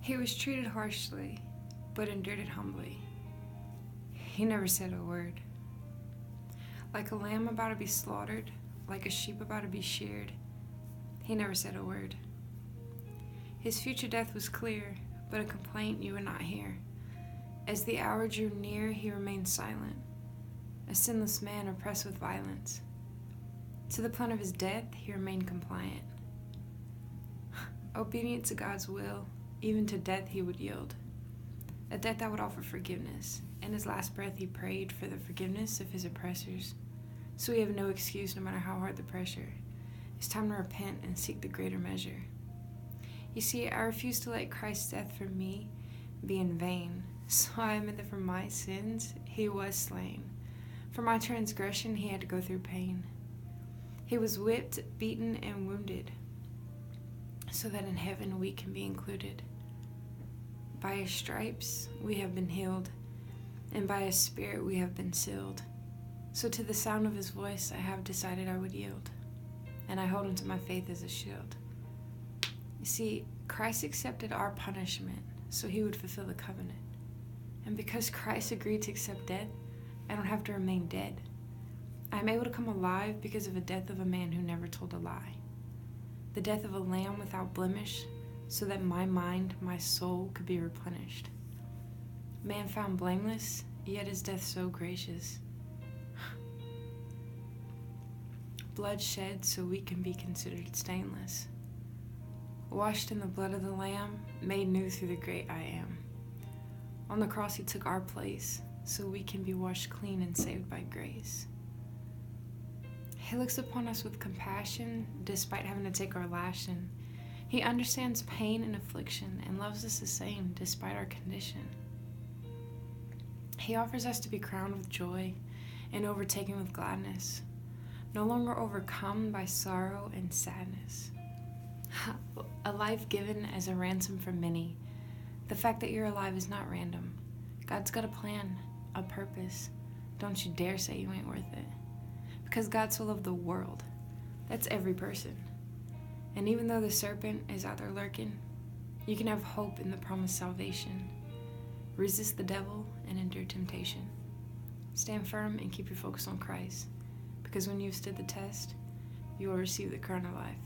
He was treated harshly, but endured it humbly. He never said a word. Like a lamb about to be slaughtered, like a sheep about to be sheared, he never said a word. His future death was clear, but a complaint you would not hear. As the hour drew near, he remained silent, a sinless man oppressed with violence. To the point of his death, he remained compliant. Obedient to God's will, even to death he would yield. A death that would offer forgiveness. In his last breath, he prayed for the forgiveness of his oppressors. So we have no excuse, no matter how hard the pressure. It's time to repent and seek the greater measure. You see, I refuse to let Christ's death for me be in vain. So I admit that for my sins, he was slain. For my transgression, he had to go through pain. He was whipped, beaten, and wounded, so that in heaven we can be included. By his stripes we have been healed, and by his spirit we have been sealed. So to the sound of his voice I have decided I would yield, and I hold him to my faith as a shield. You see, Christ accepted our punishment so he would fulfill the covenant. And because Christ agreed to accept death, I don't have to remain dead. I am able to come alive because of the death of a man who never told a lie. The death of a lamb without blemish, so that my mind, my soul could be replenished. Man found blameless, yet his death so gracious. Blood shed so we can be considered stainless. Washed in the blood of the Lamb, made new through the great I Am. On the cross he took our place, so we can be washed clean and saved by grace. He looks upon us with compassion, despite having to take our lashing. He understands pain and affliction, and loves us the same, despite our condition. He offers us to be crowned with joy, and overtaken with gladness, no longer overcome by sorrow and sadness. A life given as a ransom for many. The fact that you're alive is not random. God's got a plan, a purpose. Don't you dare say you ain't worth it. Because God so loved the world. That's every person. And even though the serpent is out there lurking, you can have hope in the promised salvation. Resist the devil and endure temptation. Stand firm and keep your focus on Christ. Because when you've stood the test, you will receive the crown of life.